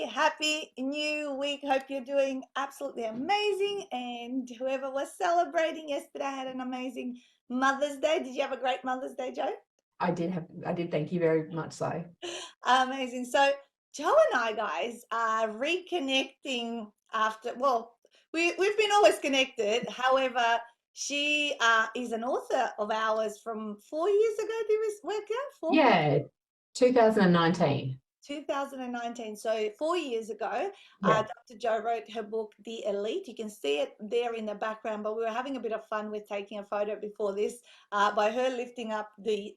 Happy new week. Hope you're doing absolutely amazing. And whoever was celebrating yesterday had an amazing Mother's Day. Did you have a great Mother's Day, Joe? I did. Thank you very much so. Amazing. So, Joe and I, guys, are reconnecting after, well, we've been always connected. However, she is an author of ours from 4 years ago. Did we work out? Four? Yeah, 2019. 2019, so 4 years ago, Yeah. Dr. Joe wrote her book, The Elite. You can see it there in the background, but we were having a bit of fun with taking a photo before this by her lifting up the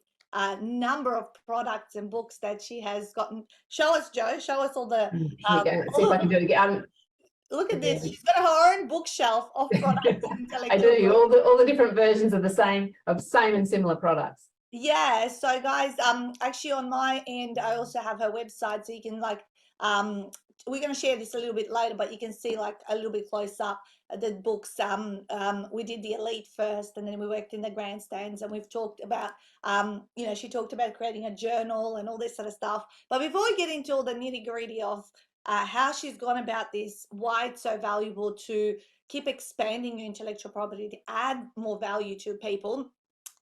number of products and books that she has gotten. Show us, Joe. Show us all the. Here we go. Let's see if I can do it again. Look at Yeah, this. She's got her own bookshelf of products and I intellectual do all the different versions of the same and similar products. Yeah, so guys, actually on my end, I also have her website, so you can we're going to share this a little bit later, but you can see like a little bit close up the books. We did the Elite first, and then we worked in the Grandstands, and we've talked about, she talked about creating a journal and all this sort of stuff. But before we get into all the nitty gritty of how she's gone about this, why it's so valuable to keep expanding your intellectual property to add more value to people,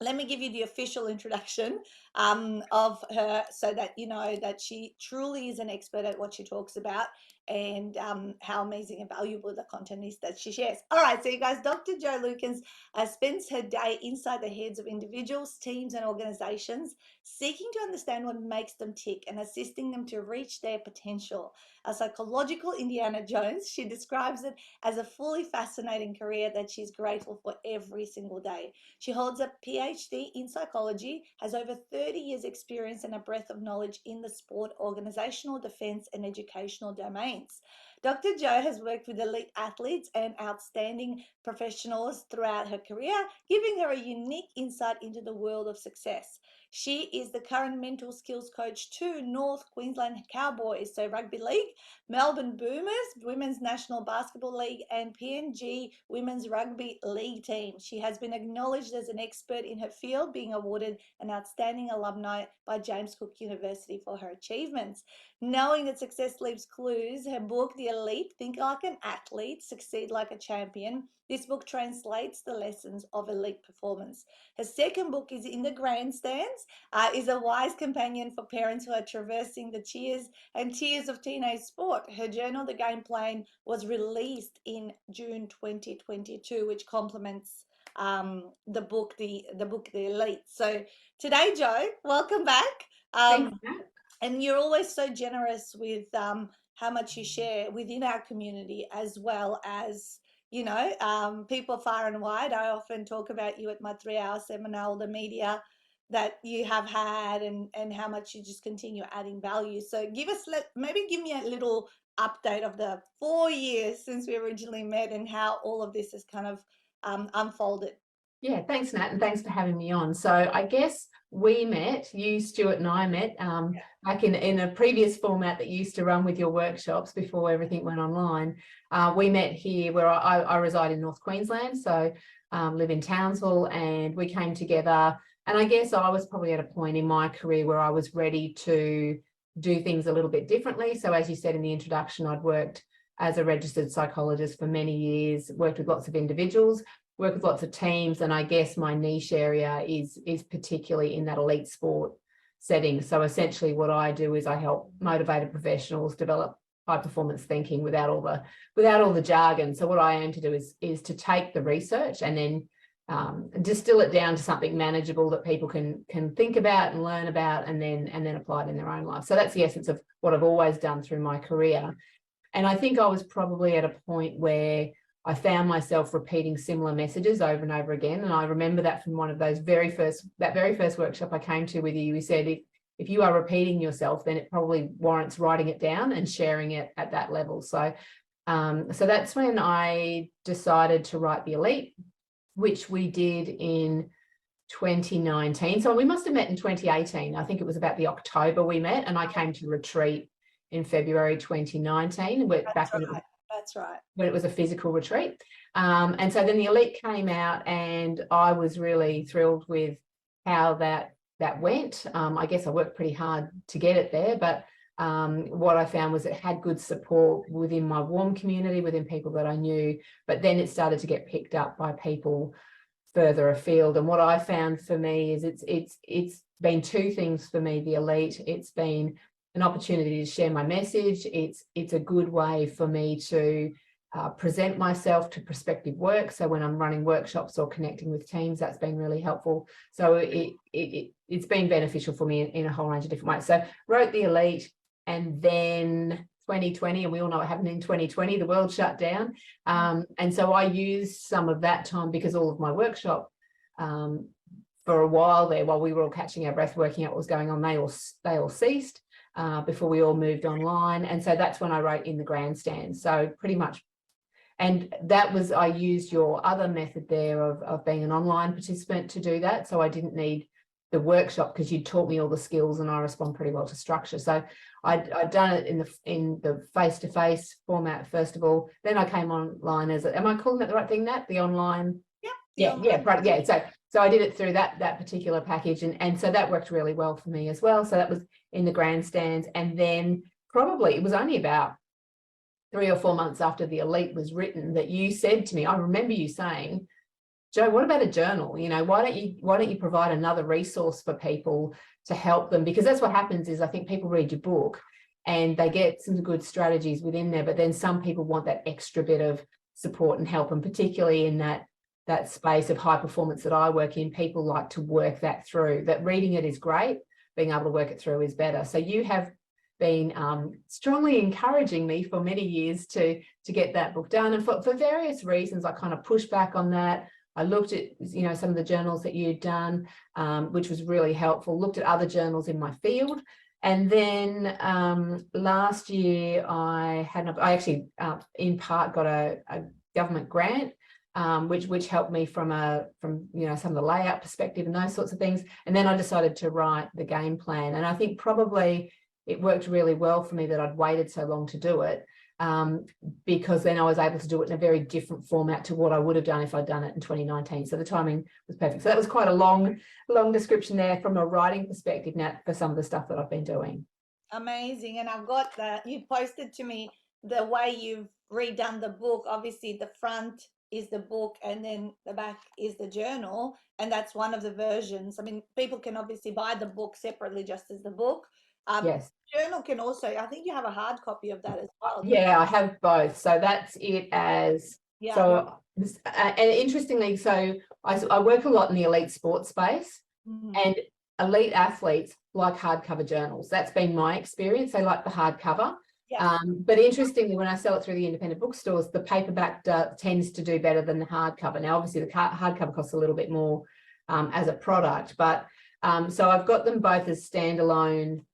let me give you the official introduction of her so that you know that she truly is an expert at what she talks about and how amazing and valuable the content is that she shares. All right, so you guys, Dr. Joann Lukins spends her day inside the heads of individuals, teams, and organizations, seeking to understand what makes them tick and assisting them to reach their potential. A psychological Indiana Jones, she describes it as a fully fascinating career that she's grateful for every single day. She holds a PhD in psychology, has over 30 years' experience and a breadth of knowledge in the sport, organizational, defense, and educational domains. Dr. Joe has worked with elite athletes and outstanding professionals throughout her career, giving her a unique insight into the world of success. She is the current mental skills coach to North Queensland Cowboys, so rugby league, Melbourne Boomers, Women's National Basketball League, and PNG Women's Rugby League team. She has been acknowledged as an expert in her field, being awarded an outstanding alumni by James Cook University for her achievements. Knowing that success leaves clues, her book, The Elite, Think Like an Athlete, Succeed Like a Champion. This book translates the lessons of elite performance. Her second book is In the Grandstands, is a wise companion for parents who are traversing the cheers and tears of teenage sport. Her journal, The Game Plan, was released in June 2022, which complements the book, The Elite. So today, Joe, welcome back. Thanks, Matt. And you're always so generous with how much you share within our community, as well as people far and wide. I often talk about you at my 3-hour seminar, all the media that you have had, and how much you just continue adding value. So maybe give me a little update of the 4 years since we originally met and how all of this has kind of unfolded. Yeah, thanks, Nat, and thanks for having me on. So I guess we met, you, Stuart, and I met back in a previous format that you used to run with your workshops before everything went online. We met here where I reside in North Queensland, so live in Townsville, and we came together. And I guess I was probably at a point in my career where I was ready to do things a little bit differently. So as you said in the introduction, I'd worked as a registered psychologist for many years, worked with lots of individuals, work with lots of teams, and I guess my niche area is particularly in that elite sport setting. So essentially what I do is I help motivated professionals develop high performance thinking without all the jargon. So what I aim to do is to take the research and then distill it down to something manageable that people can think about and learn about, and then apply it in their own life. So that's the essence of what I've always done through my career. And I think I was probably at a point where I found myself repeating similar messages over and over again. And I remember that from one of those very first workshop I came to with you. You said, if you are repeating yourself, then it probably warrants writing it down and sharing it at that level. So, so that's when I decided to write The Elite, which we did in 2019. So we must have met in 2018. I think it was about the October we met, and I came to retreat in February 2019. That's right. When it was a physical retreat. And so then The Elite came out, and I was really thrilled with how that went. I guess I worked pretty hard to get it there, but what I found was it had good support within my warm community, within people that I knew, but then it started to get picked up by people further afield. And what I found for me is it's been two things for me, the Elite. It's been an opportunity to share my message. It's a good way for me to present myself to prospective work. So when I'm running workshops or connecting with teams, that's been really helpful. So it's been beneficial for me in a whole range of different ways. So wrote the Elite, and then 2020, and we all know what happened in 2020, the world shut down. And so I used some of that time, because all of my workshop for a while there, while we were all catching our breath, working out what was going on, they all ceased before we all moved online. And so that's when I wrote in the Grandstands. So pretty much, and that was, I used your other method there of being an online participant to do that. So I didn't need the workshop, because you taught me all the skills and I respond pretty well to structure. So I'd done it in the face-to-face format first of all. Then I came online as am I calling it the right thing, Nat? The online? Yeah. So I did it through that particular package, and so that worked really well for me as well. So that was in the Grandstands, and then probably it was only about 3 or 4 months after the Elite was written that you said to me, I remember you saying, Jo, what about a journal? You know, why don't you provide another resource for people to help them? Because that's what happens is I think people read your book and they get some good strategies within there, but then some people want that extra bit of support and help, and particularly in that space of high performance that I work in, people like to work that through. That reading it is great, being able to work it through is better. So you have been strongly encouraging me for many years to get that book done, and for various reasons I kind of pushed back on that. I looked at, you know, some of the journals that you'd done, which was really helpful, looked at other journals in my field. And then last year I actually in part got a government grant, which helped me from you know, some of the layout perspective and those sorts of things. And then I decided to write the game plan. And I think probably it worked really well for me that I'd waited so long to do it, because then I was able to do it in a very different format to what I would have done if I'd done it in 2019. So the timing was perfect. So that was quite a long description there from a writing perspective, Nat, for some of the stuff that I've been doing. Amazing. And I've got you posted to me the way you've redone the book. Obviously the front is the book and then the back is the journal, and that's one of the versions. I mean, people can obviously buy the book separately just as the book. Yes. Journal can also, I think you have a hard copy of that as well. Yeah, I have both. So that's it as, yeah. So, and interestingly, so I work a lot in the elite sports space, and elite athletes like hardcover journals. That's been my experience. They like the hardcover. Yes. But interestingly, when I sell it through the independent bookstores, the paperback tends to do better than the hardcover. Now, obviously, the hardcover costs a little bit more as a product, but so I've got them both as standalone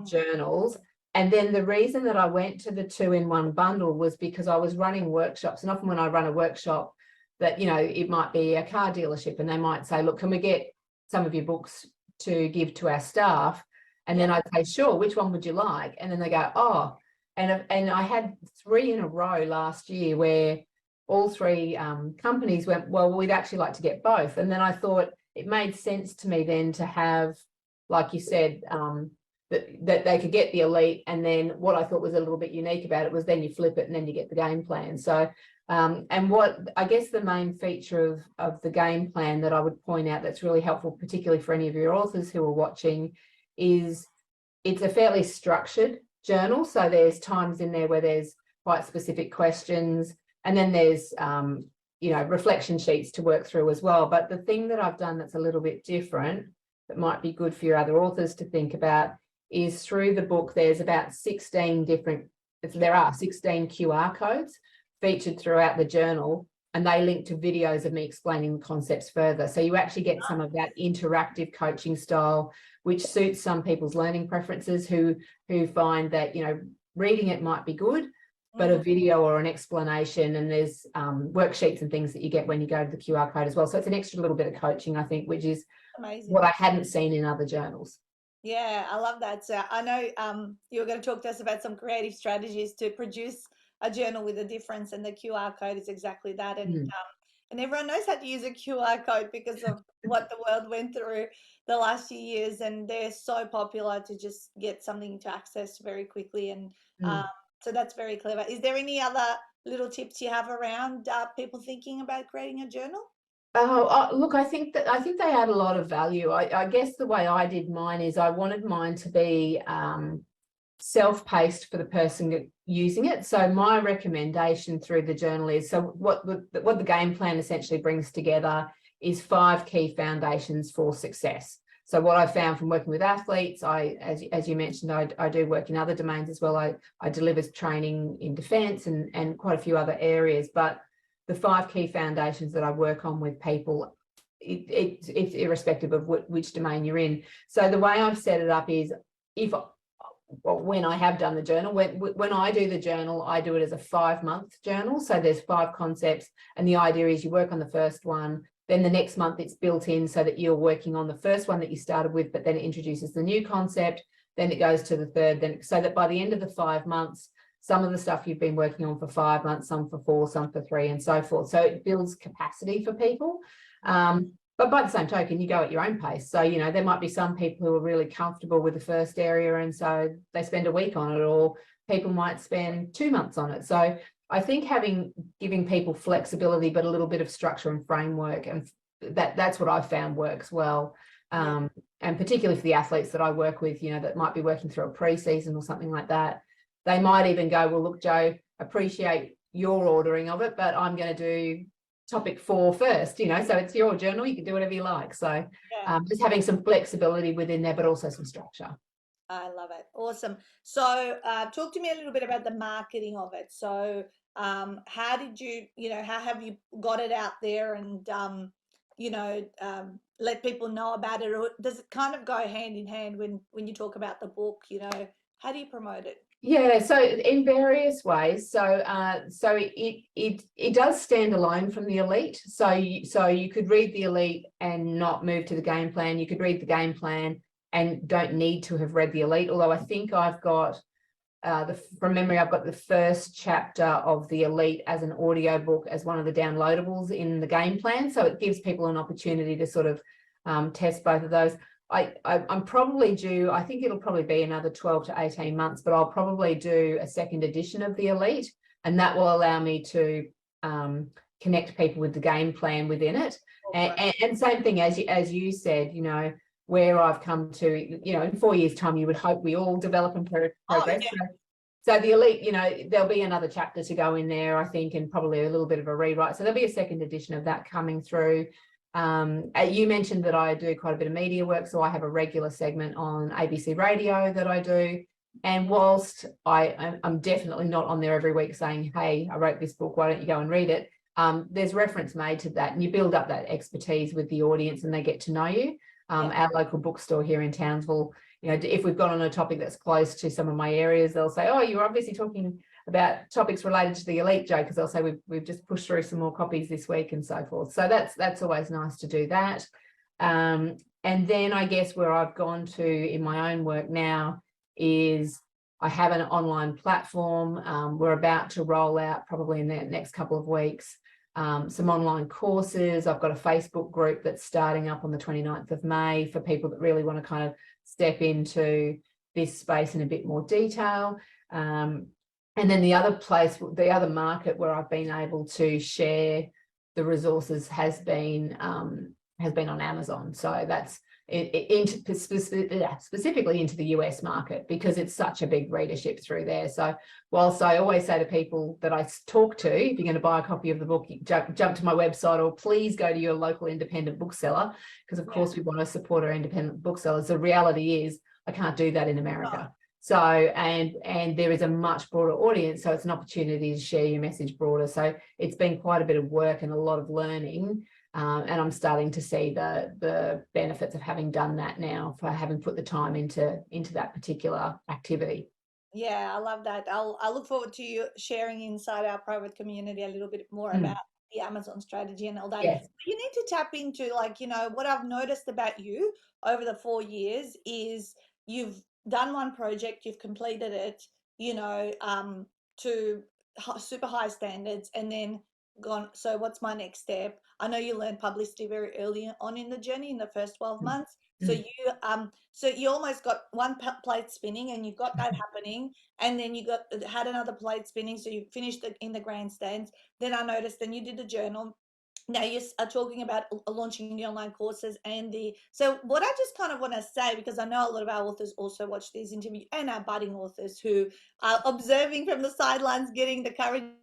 journals. And then the reason that I went to the 2-in-1 bundle was because I was running workshops, and often when I run a workshop, that, you know, it might be a car dealership and they might say, look, can we get some of your books to give to our staff? And then I'd say, sure, which one would you like? And then they go, oh, and I had 3 in a row last year where all 3 companies went, well, we'd actually like to get both. And then I thought it made sense to me then to have, like you said, that they could get the elite, and then what I thought was a little bit unique about it was then you flip it and then you get the game plan. So and what I guess the main feature of the game plan that I would point out that's really helpful, particularly for any of your authors who are watching, is it's a fairly structured journal. So there's times in there where there's quite specific questions, and then there's you know, reflection sheets to work through as well. But the thing that I've done that's a little bit different that might be good for your other authors to think about is through the book there's about 16 different, there are 16 QR codes featured throughout the journal, and they link to videos of me explaining the concepts further. So you actually get some of that interactive coaching style, which suits some people's learning preferences who find that, you know, reading it might be good, but a video or an explanation, and there's worksheets and things that you get when you go to the QR code as well. So it's an extra little bit of coaching, I think, which is amazing, what I hadn't seen in other journals. Yeah, I love that. So I know you were going to talk to us about some creative strategies to produce a journal with a difference, and the QR code is exactly that. And everyone knows how to use a QR code because of what the world went through the last few years, and they're so popular to just get something to access very quickly. And so that's very clever. Is there any other little tips you have around people thinking about creating a journal? Look, I think they add a lot of value. I guess the way I did mine is I wanted mine to be self-paced for the person using it. So my recommendation through the journal is, so what the game plan essentially brings together is 5 key foundations for success. So what I found from working with athletes, as you mentioned, I do work in other domains as well. I deliver training in defence and quite a few other areas, but the 5 key foundations that I work on with people, it's irrespective of which domain you're in. So the way I've set it up is, when I have done the journal, when I do the journal, I do it as a 5-month journal. So there's 5 concepts, and the idea is you work on the first one, then the next month it's built in so that you're working on the first one that you started with, but then it introduces the new concept, then it goes to the third, then so that by the end of the 5 months, some of the stuff you've been working on for 5 months, some for 4, some for 3, and so forth. So it builds capacity for people. But by the same token, you go at your own pace. So, you know, there might be some people who are really comfortable with the first area, and so they spend a week on it, or people might spend 2 months on it. So I think giving people flexibility, but a little bit of structure and framework, and that's what I've found works well. And particularly for the athletes that I work with, you know, that might be working through a pre-season or something like that, they might even go, well, look, Joe, appreciate your ordering of it, but I'm going to do topic 4 first, you know, so it's your journal, you can do whatever you like. So just having some flexibility within there, but also some structure. I love it. Awesome. So talk to me a little bit about the marketing of it. So how did you, how have you got it out there and, let people know about it? Or does it kind of go hand in hand when you talk about the book, how do you promote it? Yeah, so in various ways. So it does stand alone from the elite. So you could read the elite and not move to the game plan. You could read the game plan and don't need to have read the elite. Although I think I've got from memory, I've got the first chapter of the elite as an audio book as one of the downloadables in the game plan. So it gives people an opportunity to sort of test both of those. I'm probably due, I think it'll probably be another 12 to 18 months, but I'll probably do a second edition of the elite, and that will allow me to connect people with the game plan within it. And same thing as you said, you know, where I've come to, you know, in 4 years' time, you would hope we all develop and progress. Oh, yeah. So the elite, you know, there'll be another chapter to go in there, I think, and probably a little bit of a rewrite. So there'll be a second edition of that coming through. You mentioned that I do quite a bit of media work, so I have a regular segment on ABC Radio that I do. And whilst I'm definitely not on there every week saying, hey, I wrote this book, why don't you go and read it? There's reference made to that, and you build up that expertise with the audience and they get to know you. Our local bookstore here in Townsville, you know, if we've got on a topic that's close to some of my areas, they'll say, oh, you're obviously talking about topics related to the elite, Joe, because they'll say we've just pushed through some more copies this week and so forth. So that's always nice to do that. And then I guess where I've gone to in my own work now is I have an online platform. We're about to roll out probably in the next couple of weeks some online courses. I've got a Facebook group that's starting up on the 29th of May for people that really want to kind of step into this space in a bit more detail. And then the other market where I've been able to share the resources has been on Amazon. So that's specifically into the US market, because it's such a big readership through there. So whilst I always say to people that I talk to, if you're going to buy a copy of the book, jump to my website, or please go to your local independent bookseller, because of course we want to support our independent booksellers. The reality is I can't do that in America. So, and there is a much broader audience, so it's an opportunity to share your message broader. So it's been quite a bit of work and a lot of learning. And I'm starting to see the benefits of having done that now, for having put the time into that particular activity. Yeah, I love that. I look forward to you sharing inside our private community a little bit more about the Amazon strategy and all that. Yes. You need to tap into, like, what I've noticed about you over the 4 years is you've done one project, you've completed it, to super high standards, and then gone, so what's my next step? I know you learned publicity very early on in the journey, in the first 12 Mm, months. mm. So you almost got one plate spinning, and you've got that happening, and then you had another plate spinning, so you finished in the grandstands. Then I noticed, then you did the journal. Now you are talking about launching the online courses and so what I just kind of want to say, because I know a lot of our authors also watch these interviews, and our budding authors who are observing from the sidelines, getting the courage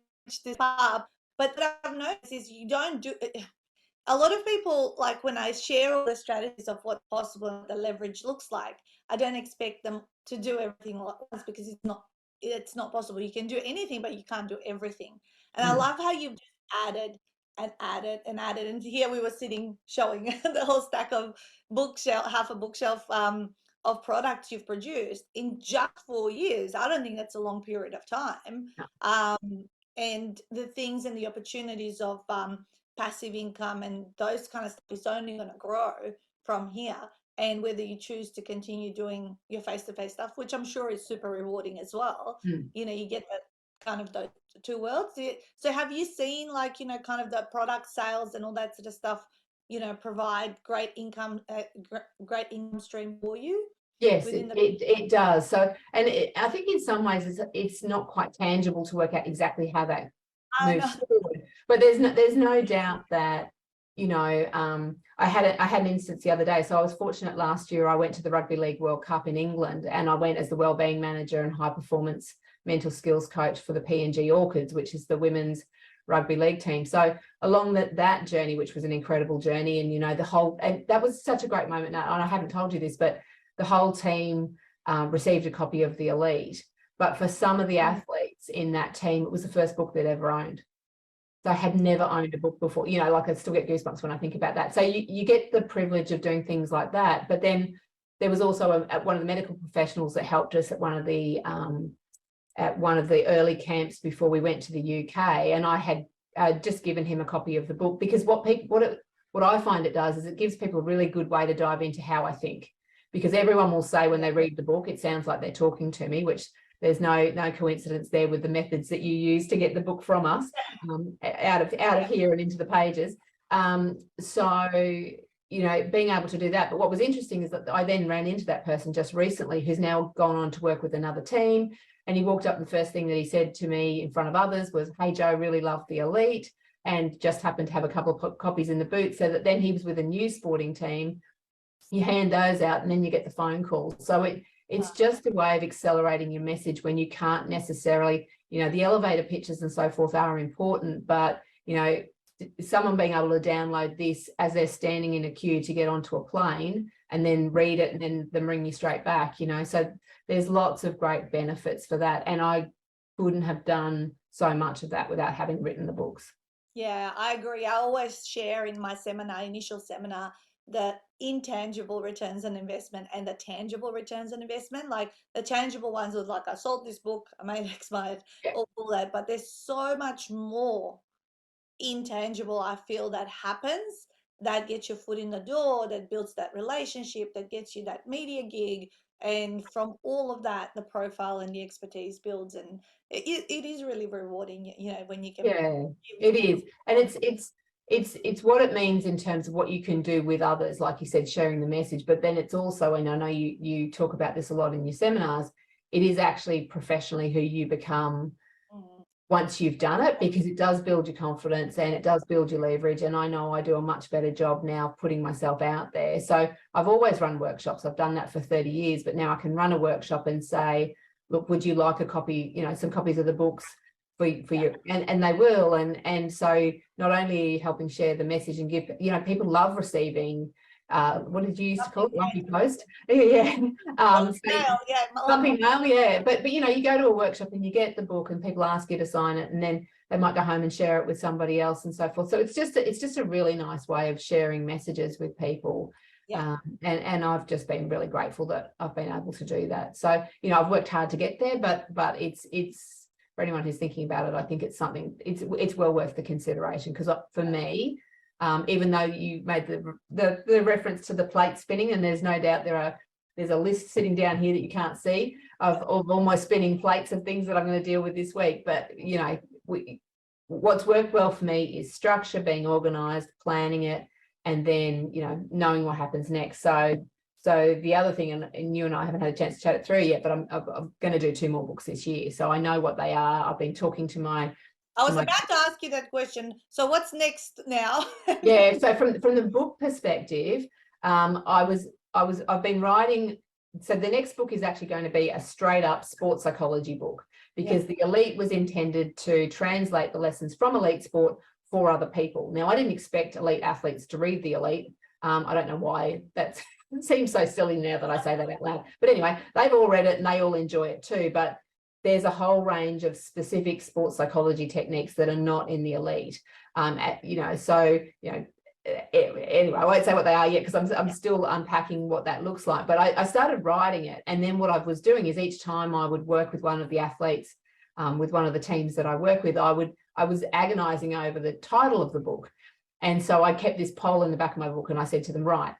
to up. But what I've noticed is you don't do a lot of people, like when I share all the strategies of what's possible and the leverage looks like, I don't expect them to do everything all at once, because it's not possible. You can do anything, but you can't do everything. And I Mm. love how you've just added and added and added. And here we were sitting showing the whole stack of bookshelf, half a bookshelf of products you've produced in just 4 years. I don't think that's a long period of time. No. And the things and the opportunities of passive income and those kind of stuff is only going to grow from here. And whether you choose to continue doing your face-to-face stuff, which I'm sure is super rewarding as well, Mm. you get that kind of those two worlds. So have you seen, like, kind of the product sales and all that sort of stuff, provide great income, great income stream for you Yes, within it does. So, and I think in some ways it's not quite tangible to work out exactly how that I moves know. forward. But there's no doubt that, I had an instance the other day. So I was fortunate last year. I went to the Rugby League World Cup in England, and I went as the wellbeing manager and high performance mental skills coach for the PNG Orchids, which is the women's rugby league team. So along that journey, which was an incredible journey, and and that was such a great moment. Now, and I haven't told you this, but the whole team received a copy of The Elite. But for some of the athletes in that team, it was the first book they'd ever owned. So I had never owned a book before. Like I still get goosebumps when I think about that. So you get the privilege of doing things like that. But then there was also one of the medical professionals that helped us at one of the early camps before we went to the UK, and I had just given him a copy of the book, because what I find it does is it gives people a really good way to dive into how I think, because everyone will say when they read the book, it sounds like they're talking to me, which there's no coincidence there with the methods that you use to get the book from us, out of here and into the pages. So being able to do that. But what was interesting is that I then ran into that person just recently, who's now gone on to work with another team. And he walked up, and the first thing that he said to me in front of others was, "Hey, Joe, really love The Elite," and just happened to have a couple of copies in the boot. So that then he was with a new sporting team. You hand those out, and then you get the phone call. So it's just a way of accelerating your message when you can't necessarily, the elevator pitches and so forth are important, but, someone being able to download this as they're standing in a queue to get onto a plane and then read it and then them ring you straight back, so there's lots of great benefits for that. And I couldn't have done so much of that without having written the books. Yeah, I agree. I always share in my initial seminar, the intangible returns on investment and the tangible returns on investment. Like the tangible ones was like, I sold this book, I made X, Y, Yeah. all that. But there's so much more intangible, I feel, that happens, that gets your foot in the door, that builds that relationship, that gets you that media gig. And from all of that, the profile and the expertise builds. And it is really rewarding, when you can Yeah, give it people. is. And it's what it means in terms of what you can do with others, like you said, sharing the message. But then it's also, and I know you talk about this a lot in your seminars, it is actually professionally who you become once you've done it, because it does build your confidence and it does build your leverage. And I know I do a much better job now putting myself out there. So I've always run workshops. I've done that for 30 years, but now I can run a workshop and say, look, would you like a copy, some copies of the books for you? And they will. And so not only are you helping share the message and give, people love receiving, what did you used to call it? Lumpy post? Yeah. Lumpy mail, yeah. But you go to a workshop and you get the book and people ask you to sign it, and then they might go home and share it with somebody else and so forth. So it's just a really nice way of sharing messages with people. Yeah. And I've just been really grateful that I've been able to do that. So, I've worked hard to get there, but it's for anyone who's thinking about it, I think it's something, it's well worth the consideration, because for me, even though you made the reference to the plate spinning, and there's no doubt there's a list sitting down here that you can't see of all my spinning plates of things that I'm going to deal with this week. But, what's worked well for me is structure, being organized, planning it, and then, you know, knowing what happens next. So the other thing, and you and I haven't had a chance to chat it through yet, but I'm going to do 2 more books this year. So I know what they are. I've been talking to my... I was about to ask you that question. So what's next now? Yeah. So from the book perspective, I've been writing. So the next book is actually going to be a straight up sports psychology book, because the Elite was intended to translate the lessons from elite sport for other people. Now, I didn't expect elite athletes to read the Elite. I don't know why that seems so silly now that I say that out loud. But anyway, they've all read it and they all enjoy it too. But there's a whole range of specific sports psychology techniques that are not in the Elite. You know, so, you know, anyway, I won't say what they are yet, because I'm still unpacking what that looks like. But I started writing it, and then what I was doing is each time I would work with one of the athletes, with one of the teams that I work with, I was agonizing over the title of the book. And so I kept this poll in the back of my book, and I said to them, right,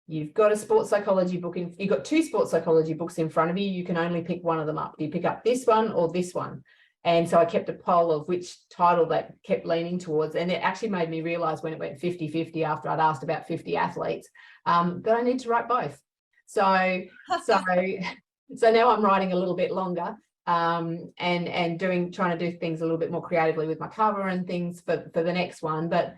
you've got a sports psychology book, you've got 2 sports psychology books in front of you. You can only pick one of them up. Do you pick up this one or this one? And so I kept a poll of which title that kept leaning towards. And it actually made me realize, when it went 50-50 after I'd asked about 50 athletes, that I need to write both. So now I'm writing a little bit longer, and trying to do things a little bit more creatively with my cover and things for the next one. But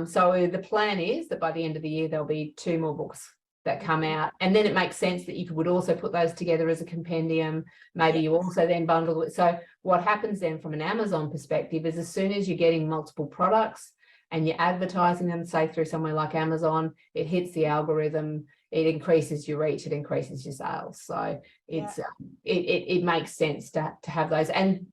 so the plan is that by the end of the year, there'll be 2 more books that come out, and then it makes sense that you would also put those together as a compendium. Maybe you also then bundle it. So what happens then from an Amazon perspective is, as soon as you're getting multiple products and you're advertising them, say through somewhere like Amazon, it hits the algorithm, it increases your reach, it increases your sales. So it's it makes sense to have those. And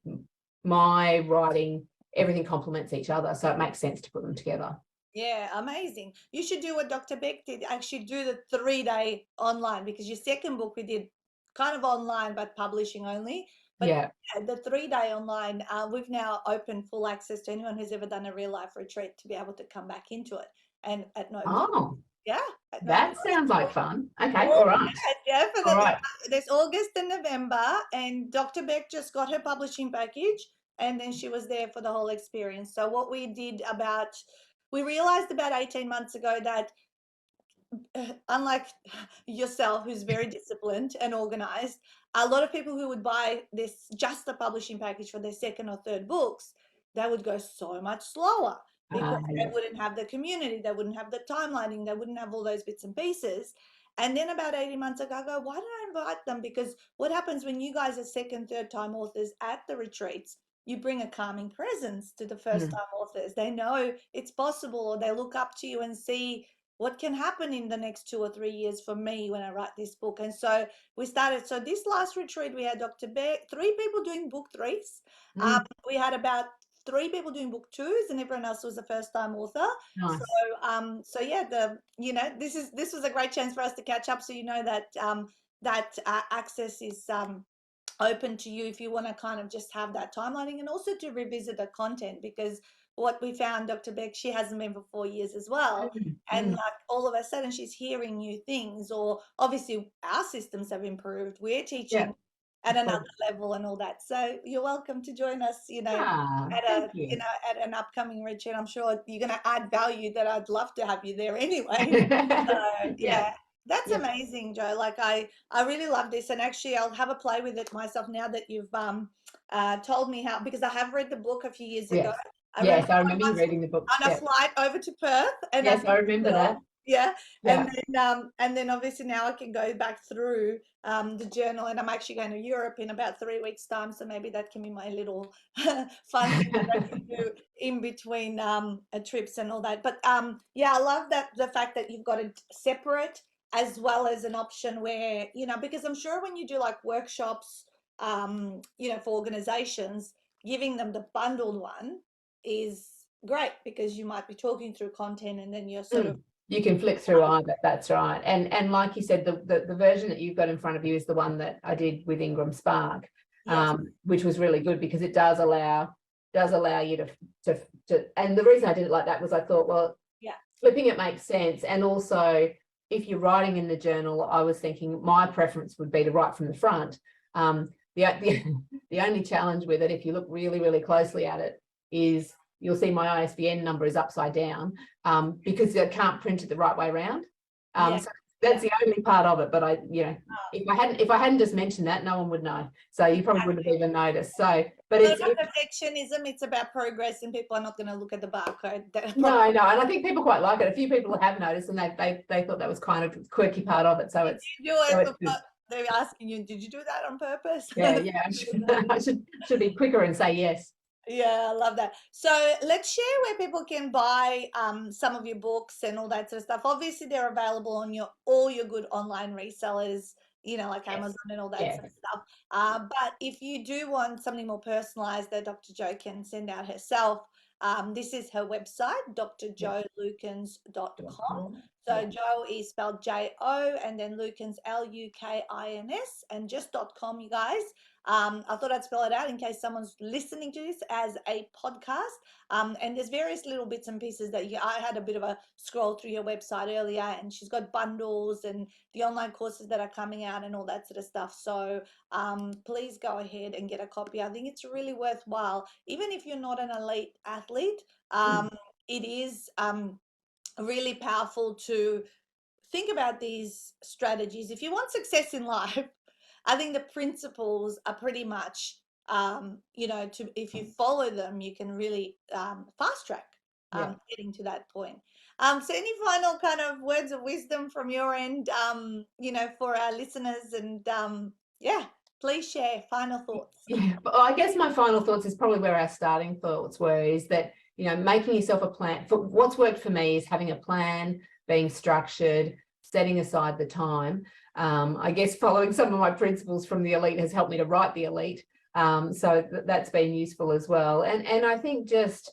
my writing, everything complements each other, so it makes sense to put them together. Yeah, amazing. You should do what Dr. Beck did, actually do the 3-day online, because your second book we did kind of online but publishing only. But the 3-day online, we've now opened full access to anyone who's ever done a real life retreat to be able to come back into it, and at no cost. Oh, Yeah, that sounds like fun. Okay, all right. Yeah, definitely. All right. There's August and November, and Dr. Beck just got her publishing package, and then she was there for the whole experience. So what we did we realized about 18 months ago that unlike yourself, who's very disciplined and organized, a lot of people who would buy this, just the publishing package for their second or third books, they would go so much slower, because they wouldn't have the community, they wouldn't have the timelining, they wouldn't have all those bits and pieces. And then about 18 months ago, I go, why don't I invite them? Because what happens when you guys are second, third time authors at the retreats, you bring a calming presence to the first time authors. They know it's possible, or they look up to you and see what can happen in the next 2 or 3 years for me when I write this book. And so we started. So this last retreat, we had Dr. Beck, 3 people doing book 3s. We had about 3 people doing book 2s, and everyone else was a first-time author. Nice. So yeah, this was a great chance for us to catch up. So you know that access is open to you if you want to kind of just have that timelining, and also to revisit the content, because what we found, Dr. Beck, she hasn't been for 4 years as well. And like all of a sudden she's hearing new things, or obviously our systems have improved. We're teaching at another level and all that. So you're welcome to join us, at an upcoming retreat. I'm sure you're going to add value that I'd love to have you there anyway. So yeah. That's amazing, Jo. Like I really love this, and actually I'll have a play with it myself now that you've told me how, because I have read the book a few years ago. I remember you reading the book on a flight over to Perth. And yes, I remember that. Yeah. And then obviously now I can go back through the journal, and I'm actually going to Europe in about 3 weeks' time, so maybe that can be my little fun thing that I can do in between trips and all that. But yeah, I love that, the fact that you've got it separate, as well as an option where, because I'm sure when you do like workshops, for organizations, giving them the bundled one is great, because you might be talking through content, and then you're sort of, you can flick through either. That's right. And like you said, the version that you've got in front of you is the one that I did with Ingram Spark, which was really good, because it does allow you to and the reason I did it like that was I thought, well, flipping it makes sense. And also, if you're writing in the journal, I was thinking my preference would be to write from the front. The only challenge with it, if you look really, really closely at it, is you'll see my ISBN number is upside down because I can't print it the right way around. So that's the only part of it. But I, if I hadn't just mentioned that, no one would know. So you probably wouldn't have even noticed. So, but it's not about perfectionism, it's about progress, and people are not going to look at the barcode. No, and I think people quite like it. A few people have noticed, and they thought that was kind of a quirky part of it. So they're asking you, did you do that on purpose? Yeah. I should be quicker and say yes. Yeah, I love that. So let's share where people can buy some of your books and all that sort of stuff. Obviously, they're available on all your good online resellers, like Amazon and all that sort of stuff. But if you do want something more personalized that Dr. Jo can send out herself, this is her website, drjolukins.com. So Jo is spelled J-O and then Lukins, L-U-K-I-N-S, and just .com, you guys. I thought I'd spell it out in case someone's listening to this as a podcast. And there's various little bits and pieces that I had a bit of a scroll through your website earlier, and she's got bundles and the online courses that are coming out and all that sort of stuff. So please go ahead and get a copy. I think it's really worthwhile. Even if you're not an elite athlete, it is really powerful to think about these strategies. If you want success in life, I think the principles are pretty much, if you follow them, you can really fast track getting to that point. So any final kind of words of wisdom from your end, for our listeners, and please share final thoughts. Yeah, well, I guess my final thoughts is probably where our starting thoughts were, is that, making yourself a plan. For what's worked for me is having a plan, being structured, setting aside the time. I guess following some of my principles from the elite has helped me to write the elite. So that's been useful as well. And I think just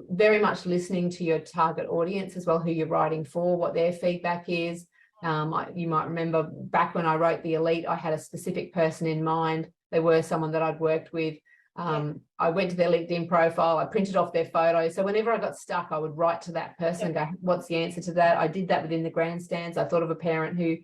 very much listening to your target audience as well, who you're writing for, what their feedback is. You might remember back when I wrote the elite, I had a specific person in mind. They were someone that I'd worked with. I went to their LinkedIn profile, I printed off their photo. So whenever I got stuck, I would write to that person and go, what's the answer to that? I did that within the Grandstands. I thought of a parent who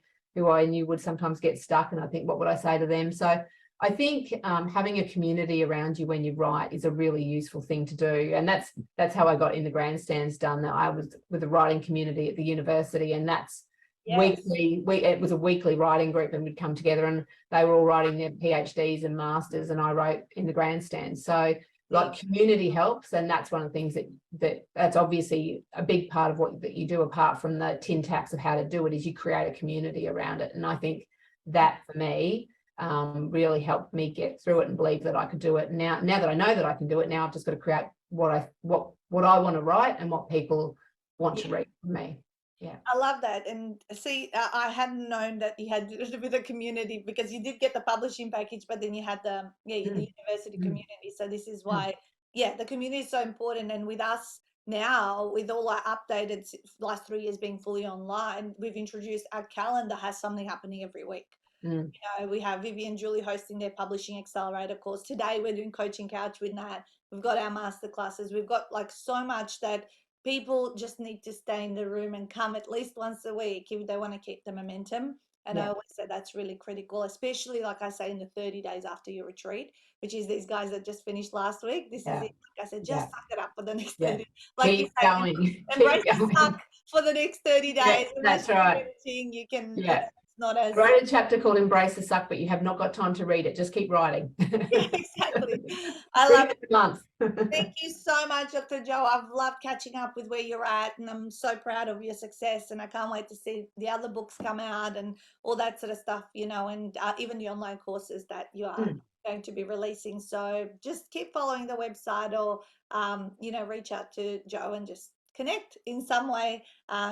I knew would sometimes get stuck, and I think, what would I say to them? So I think having a community around you when you write is a really useful thing to do. And that's how I got in the Grandstands done. I was with a writing community at the university, and that's weekly. It was a weekly writing group, and we'd come together, and they were all writing their PhDs and masters, and I wrote in the Grandstands. So community helps, and that's one of the things that's obviously a big part of what that you do, apart from the tin taps of how to do it, is you create a community around it. And I think that for me really helped me get through it and believe that I could do it. Now that I know that I can do it, now I've just got to create what I want to write and what people want to read from me. Yeah, I love that. And see, I hadn't known that you had with a community, because you did get the publishing package, but then you had the university community. So this is why, the community is so important. And with us now, with all our updated last 3 years being fully online, we've introduced our calendar has something happening every week. We have Vivi and Julie hosting their publishing accelerator course. Today we're doing Coaching Couch with Nat. We've got our master classes. We've got like so much that people just need to stay in the room and come at least once a week if they want to keep the momentum. And I always say that's really critical, especially, like I say, in the 30 days after your retreat, which is these guys that just finished last week. This is it. Like I said, just suck it up for the next 30 days. Like keep going. Embrace the suck for the next 30 days. And that's right. You can, it's not as... Write a chapter called Embrace the Suck, but you have not got time to read it. Just keep writing. Exactly. I love it. Thank you so much, Dr. Jo. I've loved catching up with where you're at, and I'm so proud of your success, and I can't wait to see the other books come out and all that sort of stuff, and even the online courses that you are going to be releasing. So just keep following the website, or reach out to Jo and just connect in some way.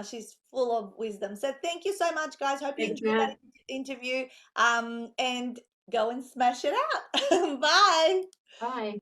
She's full of wisdom. So thank you so much, guys. Hope you enjoyed that interview, and go and smash it out. Bye. Bye.